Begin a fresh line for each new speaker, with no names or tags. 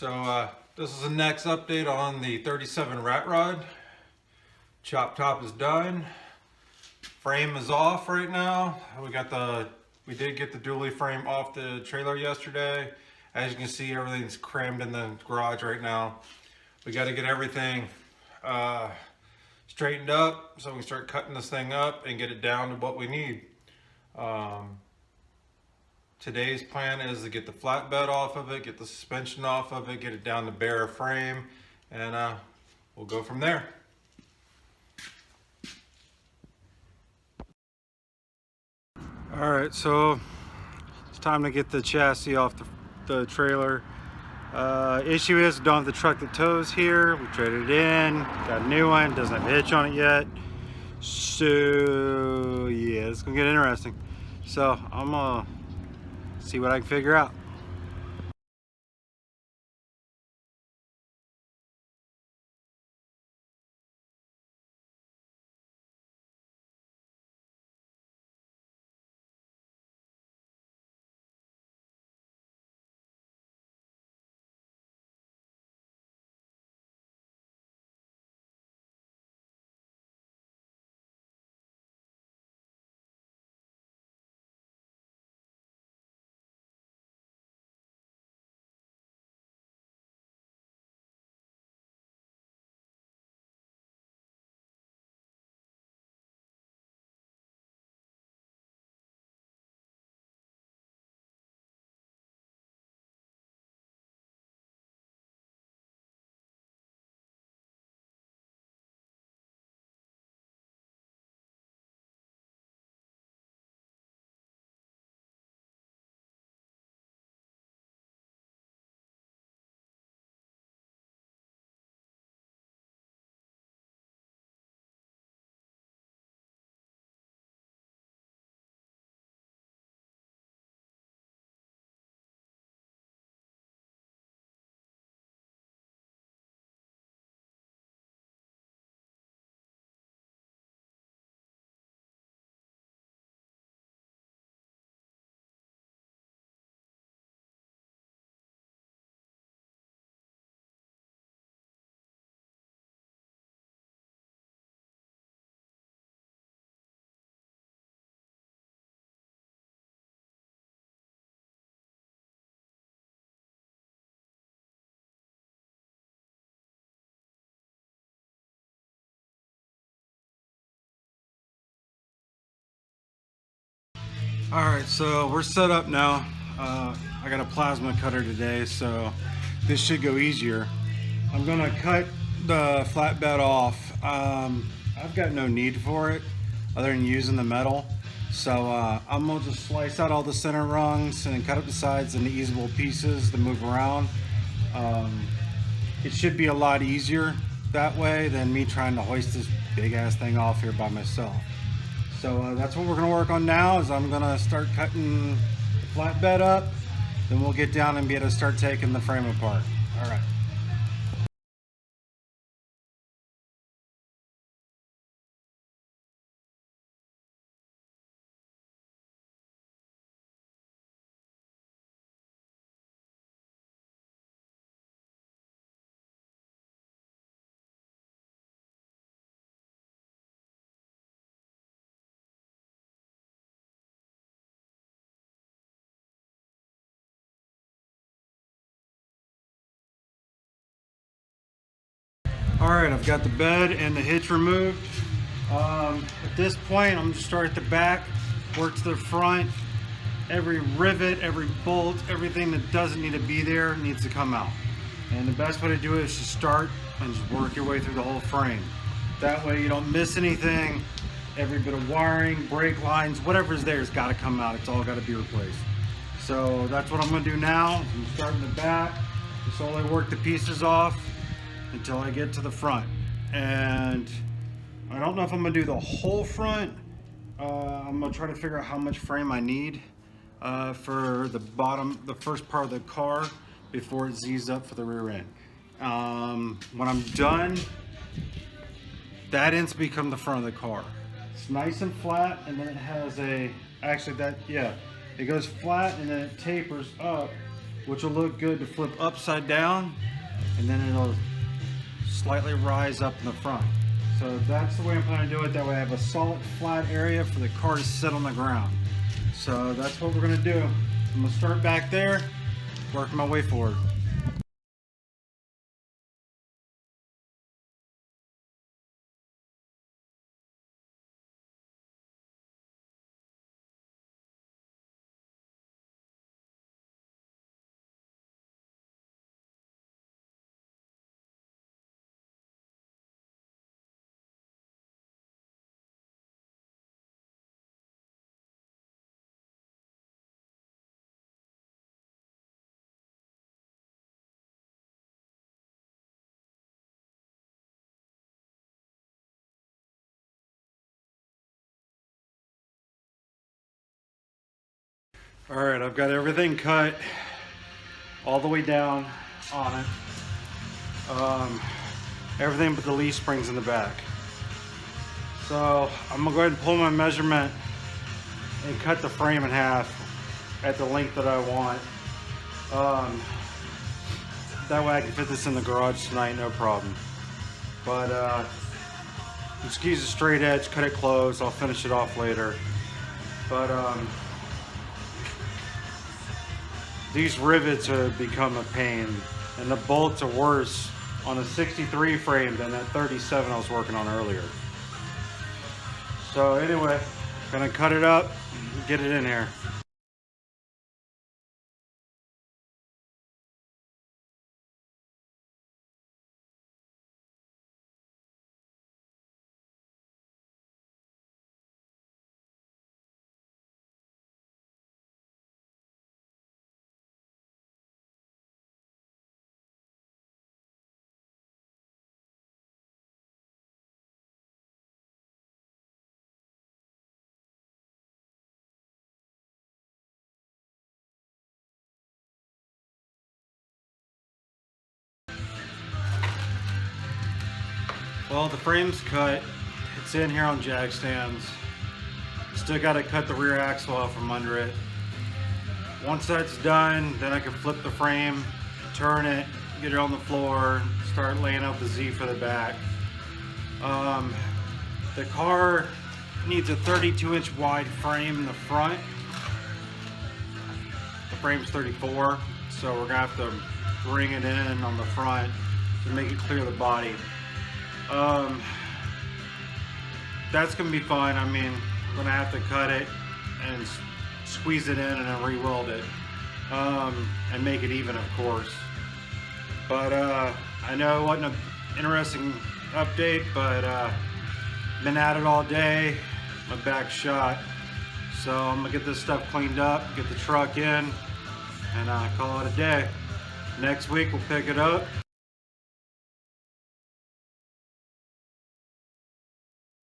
This is the next update on the 37 Rat Rod. Chop top is done. Frame is off right now. We did get the dually frame off the trailer yesterday. As you can see, everything's crammed in the garage right now. We got to get everything straightened up so we can start cutting this thing up and get it down to what we need. Today's plan is to get the flatbed off of it, get the suspension off of it, get it down to bare frame, and we'll go from there. All right, so it's time to get the chassis off the trailer. Issue is we don't have the truck that tows here. We traded it in, got a new one, doesn't have a hitch on it yet. So yeah, it's gonna get interesting. So I'm gonna see what I can figure out. All right, so we're set up now. I got a plasma cutter today, so this should go easier. I'm gonna cut the flatbed off. I've got no need for it other than using the metal. So I'm gonna just slice out all the center rungs and cut up the sides into easable pieces to move around. It should be a lot easier that way than me trying to hoist this big ass thing off here by myself. So that's what we're gonna work on now. Is I'm gonna start cutting the flatbed up, then we'll get down and be able to start taking the frame apart. All right. All right, I've got the bed and the hitch removed. At this point, I'm gonna start at the back, work to the front. Every rivet, every bolt, everything that doesn't need to be there needs to come out. And the best way to do it is to start and just work your way through the whole frame. That way you don't miss anything. Every bit of wiring, brake lines, whatever's there has got to come out. It's all got to be replaced. So that's what I'm gonna do now. I'm starting the back, just slowly work the pieces off until I get to the front. And I don't know if I'm gonna do the whole front. I'm gonna try to figure out how much frame I need for the first part of the car before it Z's up for the rear end. When I'm done, that ends to become the front of the car. It's nice and flat, and then it has it goes flat and then it tapers up which will look good to flip upside down, and then it'll slightly rise up in the front. So that's the way I'm planning to do it. That way I have a solid flat area for the car to sit on the ground. So that's what we're gonna do. I'm gonna start back there, work my way forward. All right, I've got everything cut all the way down on it. Everything but the leaf springs in the back. So I'm gonna go ahead and pull my measurement and cut the frame in half at the length that I want. That way I can fit this in the garage tonight, no problem. But just use a straight edge, cut it close. I'll finish it off later. But these rivets have become a pain, and the bolts are worse on a 63 frame than that 37 I was working on earlier. So anyway, gonna cut it up and get it in here. Well, the frame's cut. It's in here on jag stands. Still got to cut the rear axle off from under it. Once that's done, then I can flip the frame, turn it, get it on the floor, start laying out the Z for the back. The car needs a 32-inch wide frame in the front. The frame's 34, so we're gonna have to bring it in on the front to make it clear the body. That's gonna be fine. I mean, I'm gonna have to cut it and squeeze it in and then re-weld it, and make it even, of course. But I know it wasn't an interesting update, but been at it all day. My back's shot, so I'm gonna get this stuff cleaned up, get the truck in, and call it a day. Next week we'll pick it up,